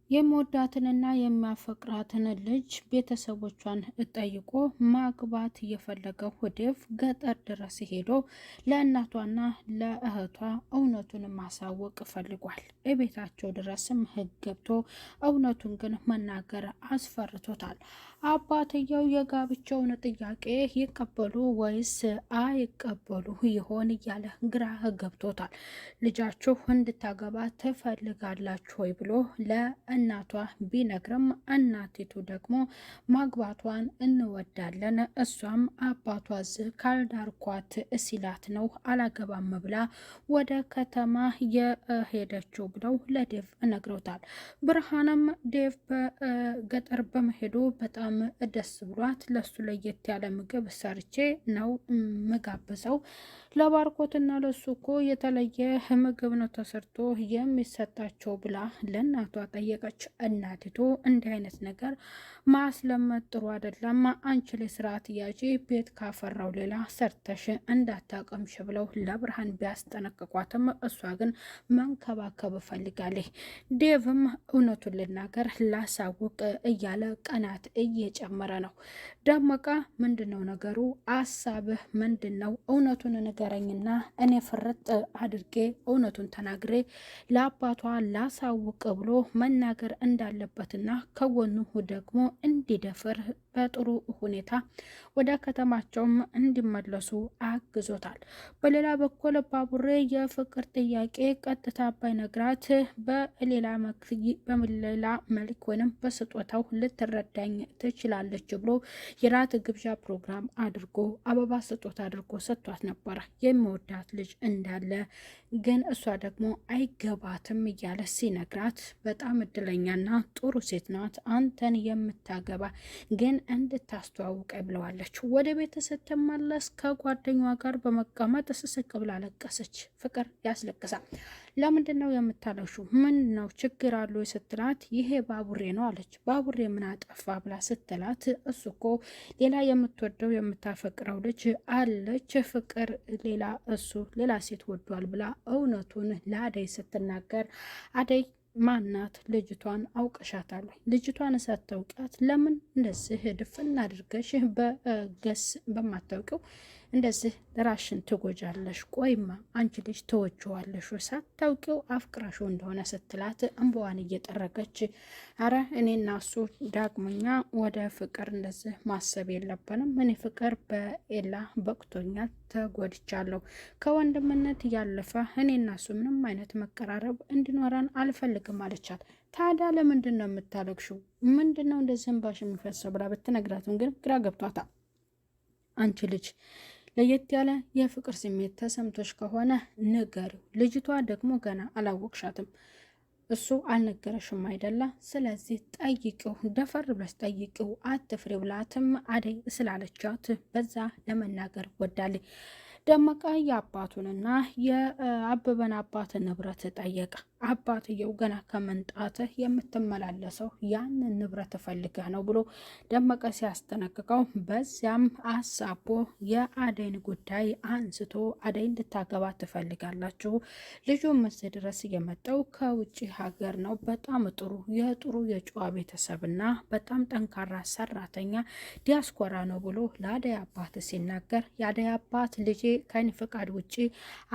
የሚወዳትንና የሚያፈቅራትን ልጅ ቤተሰቦቿን ጠይቆ ማግባት የፈለገው ዴቭ ገጠር ድረስ ሄዶ ለእናቷና ለእህቷ እውነቱን ማሳወቅ ፈልጓል። ቤታቸው ድረስም ሕግ ገብቶ እውነቱን ግን መናገር አስፈርቶታል። አባትየው የጋብቻውን ጥያቄ ይቀበሉ ወይስ አይቀበሉ ይሆን እያለ ግራ ገብቶታል። ልጃችሁ እንድታገባ ትፈልጋላችሁ ወይ ብሎ እናቷ ቢነግርም እናቲቱ ደግሞ ማግባቷን እንወዳለን፣ እሷም አባቷ ካልዳርኳት ሲላት ነው አላገባም ብላ ወደ ከተማ የሄደችው ብለው ለዴቭ ነግረውታል። ብርሃንም ዴቭ በገጠር በመሄዱ በጣም ደስ ብሏት ለሱ ለየት ያለ ምግብ ሰርቼ ነው መጋብዘው ለባርኮትና ለሱ እኮ የተለየ ምግብ ነው ተሰርቶ የሚሰጣቸው ብላ ለእናቷ ጠየቀች። እናቲቱ እንዲህ አይነት ነገር ማስለመድ ጥሩ አይደለም፣ አንቺ ላይ ስርዓት ያዢ፣ ቤት ካፈራው ሌላ ሰርተሽ እንዳታቀምሽ ብለው ለብርሃን ቢያስጠነቅቋትም እሷ ግን መንከባከብ ፈልጋለች። ዴቭም እውነቱን ልናገር ላሳውቅ እያለ ቀናት እየጨመረ ነው። ደመቀ ምንድነው ነገሩ? አሳብህ ምንድነው? እውነቱን ንገረኝና እኔ ፍርጥ አድርጌ እውነቱን ተናግሬ ለአባቷ ላሳውቅ ብሎ መናገር እንዳለበትና ከጎኑ ደግሞ እንዲደፍር በጥሩ ሁኔታ ወደ ከተማቸውም እንዲመለሱ አግዞታል። በሌላ በኩል ባቡሬ የፍቅር ጥያቄ ቀጥታ ባይነግራት በሌላ መልክ ወይም በስጦታው ልትረዳኝ ትችላለች ብሎ የራት ግብዣ ፕሮግራም አድርጎ አበባ ስጦታ አድርጎ ሰጥቷት ነበረ። የሚወዳት ልጅ እንዳለ ግን እሷ ደግሞ አይገባትም እያለ ሲነግራት በጣም እድለኛና ጥሩ ሴት ናት አንተን የምታገባ ግን እንድታስተዋውቀ ብለዋለች። ወደ ቤት ስትመለስ ከጓደኛዋ ጋር በመቀመጥ ስስቅ ብላ ለቀሰች። ፍቅር ያስለቅሳል። ለምንድን ነው የምታለሹ? ምን ነው ችግር አለ ስትላት ይሄ ባቡሬ ነው አለች። ባቡሬ ምን አጠፋ ብላ ስትላት እሱ እኮ ሌላ የምትወደው የምታፈቅረው ልጅ አለች፣ ፍቅር ሌላ እሱ ሌላ ሴት ወዷል ብላ እውነቱን ለአደይ ስትናገር አደይ ማናት? ልጅቷን አውቀሻታል? ልጅቷን ሳታውቂያት ለምን እንደዚህ ድፍን አድርገሽ በገስ በማታውቂው እንደዚህ ራሽን ትጎጃለሽ? ቆይማ አንቺ ልጅ ተወጅዋለሽ ሳታውቂው አፍቅራሽው እንደሆነ ስትላት እንባዋን እየጠረገች አረ እኔና እሱ ዳግመኛ ወደ ፍቅር እንደዚህ ማሰብ የለብንም። እኔ ፍቅር በኤላ በቅቶኛል፣ ተጎድቻለሁ። ከወንድምነት ያለፈ እኔና እሱ ምንም አይነት መቀራረብ እንዲኖረን አልፈልግም አለቻት። ታዲያ ለምንድን ነው የምታለቅሽው? ምንድን ነው እንደዚህ እንባሽ የሚፈሰው ብላ ብትነግራትም ግን ግራ ገብቷታል። አንቺ ልጅ ለየት ያለ የፍቅር ስሜት ተሰምቶሽ ከሆነ ንገሪው። ልጅቷ ደግሞ ገና አላወቅሻትም፣ እሱ አልነገረሽም አይደለ? ስለዚህ ጠይቂው፣ ደፈር ብለሽ ጠይቂው፣ አትፍሪ ብላትም አደይ ስላለቻት በዛ ለመናገር ወዳለች። ደመቀ የአባቱንና የአበበን አባት ንብረት ጠየቀ። አባትየው ገና ከመንጣትህ የምትመላለሰው ያንን ንብረት ፈልገህ ነው ብሎ ደመቀ ሲያስጠነቅቀው፣ በዚያም አሳቦ የአደይን ጉዳይ አንስቶ አደይ እንድታገባ ትፈልጋላችሁ፣ ልጁ ምስል ድረስ የመጣው ከውጭ ሀገር ነው፣ በጣም ጥሩ የጨዋ ቤተሰብና በጣም ጠንካራ ሰራተኛ ዲያስፖራ ነው ብሎ ለአደይ አባት ሲናገር፣ የአደይ አባት ልጄ ከኔ ፈቃድ ውጭ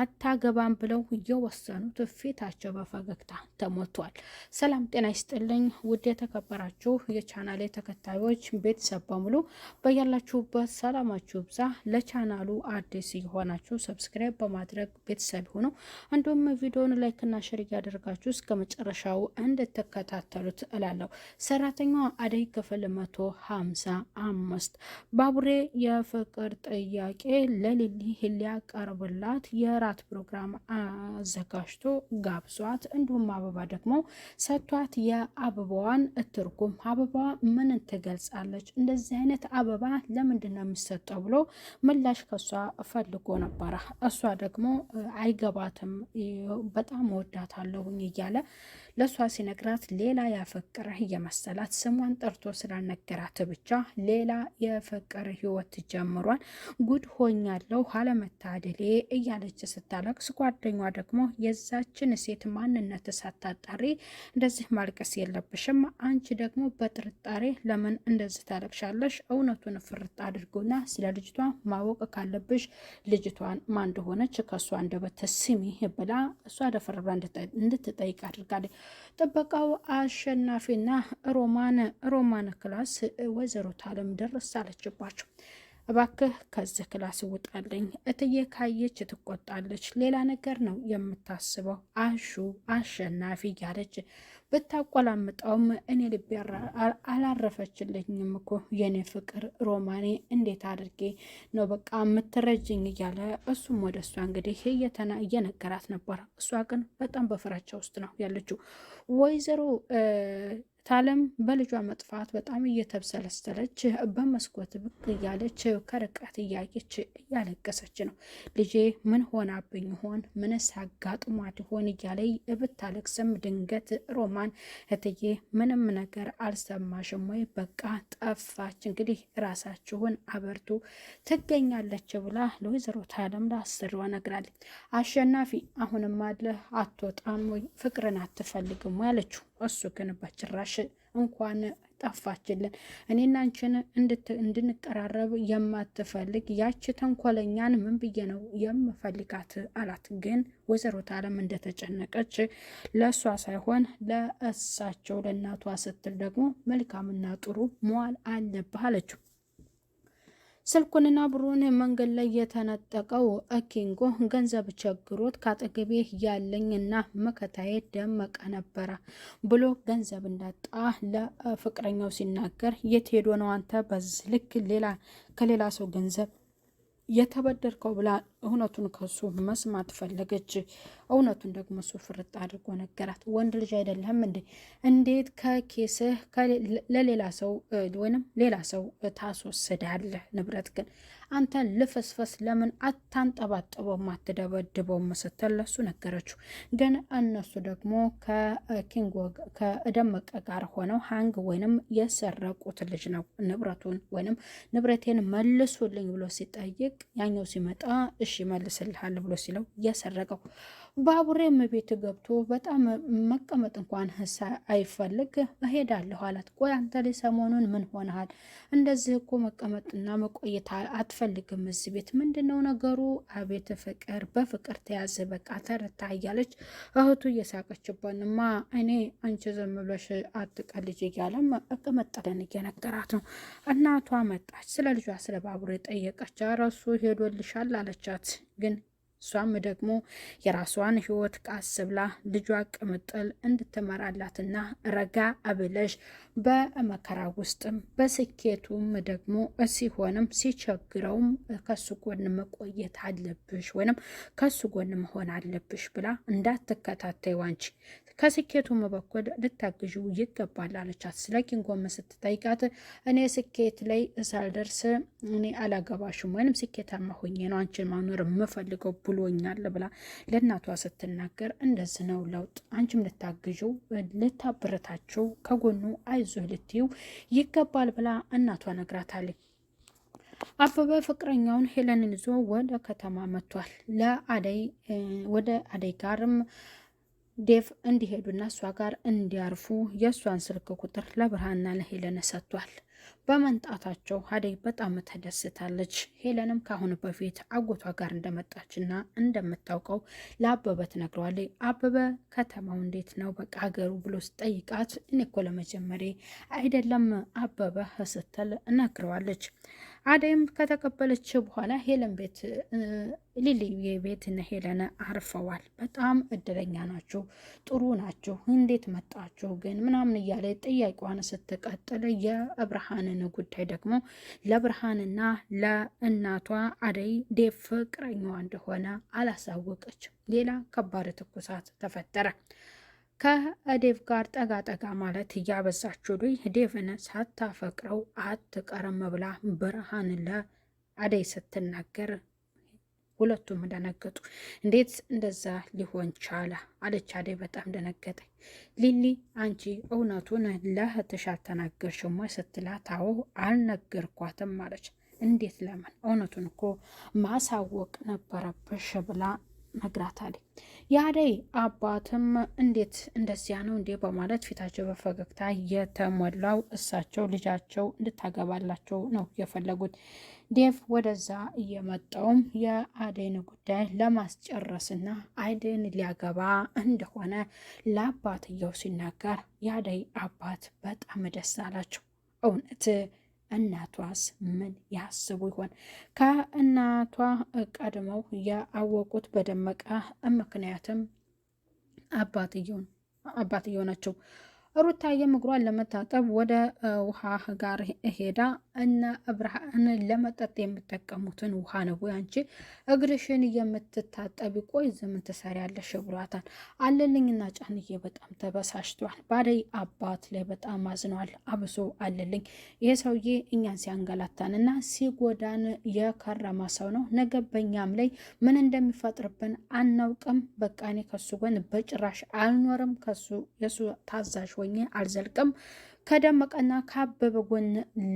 አታገባም ብለው እየወሰኑት ፊታቸው በፈገግታ ተሞቷል። ሰላም ጤና ይስጥልኝ ውድ የተከበራችሁ የቻናሌ ተከታዮች ቤተሰብ በሙሉ በያላችሁበት ሰላማችሁ ብዛ። ለቻናሉ አዲስ የሆናችሁ ሰብስክራይብ በማድረግ ቤተሰብ ሆኖ እንዲሁም ቪዲዮውን ላይክና ሼር እያደረጋችሁ እስከ መጨረሻው እንድትከታተሉት እላለሁ። ሰራተኛዋ አደይ ክፍል 155 ባቡሬ የፍቅር ጥያቄ ለሊሊ ሊያቀርብላት የራት ፕሮግራም አዘጋጅቶ ጋብዟት እንዲሁም አበባ ደግሞ ሰጥቷት የአበባዋን ትርጉም አበባ ምን ትገልጻለች፣ እንደዚህ አይነት አበባ ለምንድን ነው የሚሰጠው ብሎ ምላሽ ከሷ ፈልጎ ነበረ። እሷ ደግሞ አይገባትም፣ በጣም ወዳታለሁኝ እያለ ለሷ ሲነግራት ሌላ ያፈቀረ እየመሰላት ስሟን ጠርቶ ስላልነገራት ብቻ ሌላ የፍቅር ህይወት ጀምሯል። ጉድ ሆኛለሁ አለመታደሌ እያለች ስታለቅስ፣ ጓደኛ ደግሞ የዛችን ሴት ማንነት ሳታጣሪ እንደዚህ ማልቀስ የለብሽም፣ አንቺ ደግሞ በጥርጣሬ ለምን እንደዚህ ታለቅሻለሽ? እውነቱን ፍርጥ አድርጎና ስለ ልጅቷ ማወቅ ካለብሽ ልጅቷን ማን እንደሆነች ከእሷ አንደበት ስሚ ብላ እሷ ደፈር ብላ እንድትጠይቅ አድርጋለች። ጥበቃው አሸናፊና ሮማን ክላስ ወይዘሮ ታለም ደረስ አለችባቸው። እባክህ ከዚህ ክላስ ውጣልኝ፣ እትዬ ካየች ትቆጣለች፣ ሌላ ነገር ነው የምታስበው አሸናፊ እያለች ብታቆላምጠውም እኔ ልቤ አላረፈችልኝም እኮ የኔ ፍቅር ሮማኔ፣ እንዴት አድርጌ ነው በቃ የምትረጅኝ እያለ እሱም ወደ እሷ እንግዲህ እየነገራት ነበር። እሷ ግን በጣም በፍራቻ ውስጥ ነው ያለችው። ወይዘሮ ታለም በልጇ መጥፋት በጣም እየተብሰለሰለች በመስኮት ብቅ እያለች ከርቀት እያየች እያለቀሰች ነው። ልጄ ምን ሆናብኝ ሆን? ምንስ አጋጥሟት ሆን? እያለይ ብታለቅስም ድንገት ሮማን እትዬ ምንም ነገር አልሰማሽም ወይ? በቃ ጠፋች፣ እንግዲህ ራሳችሁን አበርቱ ትገኛለች ብላ ለወይዘሮ ታለም ላሰሪዋ ነግራለች። አሸናፊ አሁንም አለ አትወጣም ወይ? ፍቅርን አትፈልግም ወይ አለችው። እሱ ግን በጭራሽ እንኳን ጠፋችልን እኔና አንቺን እንድንቀራረብ የማትፈልግ ያቺ ተንኮለኛን ምን ብዬ ነው የምፈልጋት አላት። ግን ወይዘሮ ታለም እንደተጨነቀች ለእሷ ሳይሆን ለእሳቸው ለእናቷ ስትል ደግሞ መልካምና ጥሩ መዋል አለብህ አለችው። ስልኩንና ብሩን መንገድ ላይ የተነጠቀው ኪንጎ ገንዘብ ቸግሮት ካጠገቤ ያለኝና መከታዬ ደመቀ ነበረ ብሎ ገንዘብ እንዳጣ ለፍቅረኛው ሲናገር፣ የት ሄዶ ነው አንተ በዚህ ልክ ከሌላ ሰው ገንዘብ የተበደርከው ብላ እውነቱን ከሱ መስማት ፈለገች። እውነቱን ደግሞ እሱ ፍርጥ አድርጎ ነገራት። ወንድ ልጅ አይደለም እንዴ? እንዴት ከኬስህ ለሌላ ሰው ወይንም ሌላ ሰው ታስወስዳለህ? ንብረት ግን አንተ ልፍስፍስ ለምን አታንጠባጥበውም አትደበድበውም ስትል ለሱ ነገረችው። ግን እነሱ ደግሞ ከኪንጎ ከደመቀ ጋር ሆነው ሃንግ ወይንም የሰረቁት ልጅ ነው ንብረቱን ወይንም ንብረቴን መልሱልኝ ብሎ ሲጠይቅ ያኛው ሲመጣ እሺ መልስልሃል ብሎ ሲለው የሰረቀው ባቡሬም ቤት ገብቶ በጣም መቀመጥ እንኳን አይፈልግ እሄዳለሁ አላት። ቆይ አንተ ላይ ሰሞኑን ምን ሆነሃል? እንደዚህ እኮ መቀመጥና መቆየት አትፈልግም እዚህ ቤት ምንድነው ነገሩ? አቤት ፍቅር በፍቅር ተያዘ በቃ ተረታ እያለች እህቱ እየሳቀችባንማ እኔ አንቺ ዝም ብለሽ አትቀልጅ እያለም እቀመጠለን እየነገራት ነው። እናቷ መጣች። ስለ ልጇ ስለ ባቡሬ ጠየቀች። እረሱ ሄዶልሻል አለቻት። ግን እሷም ደግሞ የራሷን ህይወት ቃስ ብላ ልጇ ቅምጥል እንድትመራላትና ረጋ አብለሽ በመከራ ውስጥም በስኬቱም ደግሞ ሲሆንም ሲቸግረውም ከሱ ጎን መቆየት አለብሽ ወይንም ከሱ ጎን መሆን አለብሽ ብላ እንዳትከታተይው አንቺ ከስኬቱም በኩል ልታግዥው ይገባል አለቻት። ስለ ኪንጎም ስትጠይቃት እኔ ስኬት ላይ ሳልደርስ እኔ አላገባሽም ወይንም ስኬታማ ሆኜ ነው አንቺን ማኖር የምፈልገው ብሎኛል ብላ ለእናቷ ስትናገር፣ እንደዚህ ነው ለውጥ። አንቺም ልታግዥው ልታበረታችው ከጎኑ አይዞህ ልትይው ይገባል ብላ እናቷ ነግራታለች። አበበ ፍቅረኛውን ሄለንን ይዞ ወደ ከተማ መጥቷል። ወደ አደይ ጋርም ዴቭ እንዲሄዱና እሷ ጋር እንዲያርፉ የእሷን ስልክ ቁጥር ለብርሃንና ለሄለን ሰጥቷል። በመንጣታቸው አደይ በጣም ተደስታለች። ሄለንም ካሁን በፊት አጎቷ ጋር እንደመጣችና እንደምታውቀው ለአበበ ትነግረዋለች። አበበ ከተማው እንዴት ነው በቃ ሀገሩ ብሎ ስጠይቃት እኔ እኮ ለመጀመሪያ አይደለም አበበ ስትል ነግረዋለች። አደይም ከተቀበለች በኋላ ሄለን ቤት ሊሊ ቤት እነ ሄለን አርፈዋል። በጣም እድለኛ ናቸው፣ ጥሩ ናቸው፣ እንዴት መጣችሁ ግን ምናምን እያለ ጥያቄዋን ስትቀጥል የብርሃንን ጉዳይ ደግሞ ለብርሃንና ለእናቷ አደይ ዴቭ ፍቅረኛዋ እንደሆነ አላሳወቀችም። ሌላ ከባድ ትኩሳት ተፈጠረ። ከዴቭ ጋር ጠጋ ጠጋ ማለት እያበዛችው ዴቭን ሳታፈቅረው አትቀርም ብላ ብርሃን ለአደይ ስትናገር ሁለቱም ደነገጡ። እንዴት እንደዛ ሊሆን ቻለ አለች አደይ በጣም ደነገጠ። ሊሊ አንቺ እውነቱን ለእህትሽ አልተናገርሽም ወይ ስትላት አዎ አልነገርኳትም አለች። እንዴት ለምን እውነቱን እኮ ማሳወቅ ነበረብሽ ብላ ነግራታለች። የአደይ አባትም እንዴት እንደዚያ ነው እንዴ በማለት ፊታቸው በፈገግታ የተሞላው እሳቸው ልጃቸው እንድታገባላቸው ነው የፈለጉት። ዴቭ ወደዛ እየመጣውም የአደይን ጉዳይ ለማስጨረስና አደይን ሊያገባ እንደሆነ ለአባትየው ሲናገር የአደይ አባት በጣም ደስ አላቸው። እውነት እናቷስ ምን ያስቡ ይሆን? ከእናቷ ቀድመው ያወቁት በደመቀ ምክንያትም አባትየው ናቸው። ሩታዬም እግሯን ለመታጠብ ወደ ውሃ ጋር ሄዳ እነ ብርሃን ለመጠጥ የምጠቀሙትን ውሃ ነው ወይ አንቺ እግርሽን የምትታጠቢ? ቆይ ምን ትሰሪያለሽ ብሏታል። አለልኝና ጫንዬ በጣም ተበሳሽቷል። በአደይ አባት ላይ በጣም አዝነዋል። አብሶ አለልኝ ይሄ ሰውዬ እኛን ሲያንገላታንና ሲጎዳን የከረማ ሰው ነው። ነገ በኛም ላይ ምን እንደሚፈጥርብን አናውቅም። በቃ እኔ ከሱ ጎን በጭራሽ አልኖርም። ከሱ የሱ ታዛዥ ሆኜ አልዘልቅም። ከደመቀና ከአበበ ጎን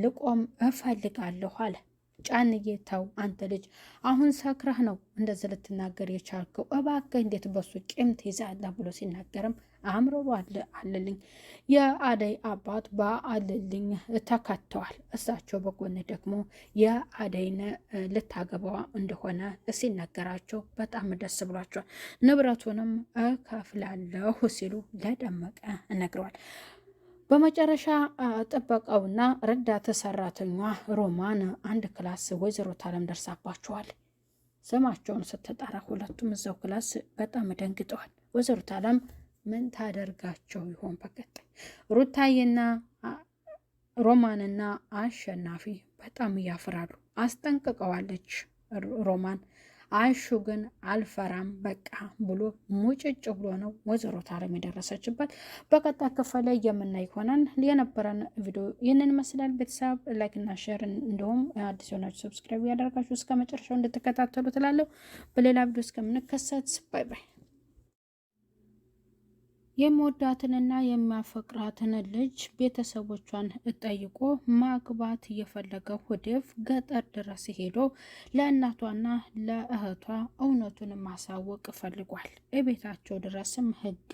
ልቆም እፈልጋለሁ አለ። ጫንዬ ተው አንተ ልጅ አሁን ሰክረህ ነው እንደዚህ ልትናገር የቻልከው? እባክህ እንዴት በሱ ቂም ትይዛለህ ብሎ ሲናገርም አእምሮ አለልኝ የአደይ አባት በአለልኝ ተከተዋል። እሳቸው በጎን ደግሞ የአደይን ልታገባዋ እንደሆነ ሲነገራቸው በጣም ደስ ብሏቸዋል። ንብረቱንም እከፍላለሁ ሲሉ ለደመቀ ነግረዋል። በመጨረሻ ጥበቃውና ረዳት ሰራተኛ ሮማን አንድ ክላስ ወይዘሮ ታለም ደርሳባቸዋል። ስማቸውን ስትጠራ ሁለቱም እዛው ክላስ በጣም ደንግጠዋል። ወይዘሮ ታለም ምን ታደርጋቸው ይሆን በቀጣይ? ሩታዬና ሮማንና አሸናፊ በጣም እያፍራሉ። አስጠንቅቀዋለች ሮማን። አሹ ግን አልፈራም በቃ ብሎ ሙጭጭ ብሎ ነው ወይዘሮ ታለም የደረሰችበት። በቀጣይ ክፍል ላይ የምናይ ይሆናል። የነበረን ቪዲዮ ይህንን ይመስላል። ቤተሰብ ላይክና ሼር እንዲሁም አዲስ የሆናችሁ ሰብስክራይብ ያደርጋችሁ እስከ መጨረሻው እንድትከታተሉ ትላለሁ። በሌላ ቪዲዮ እስከምንከሰት ባይ ባይ። የሚወዳትንና የሚያፈቅራትን ልጅ ቤተሰቦቿን ጠይቆ ማግባት የፈለገው ዴቭ ገጠር ድረስ ሄዶ ለእናቷና ለእህቷ እውነቱን ማሳወቅ ፈልጓል። የቤታቸው ድረስም ህግ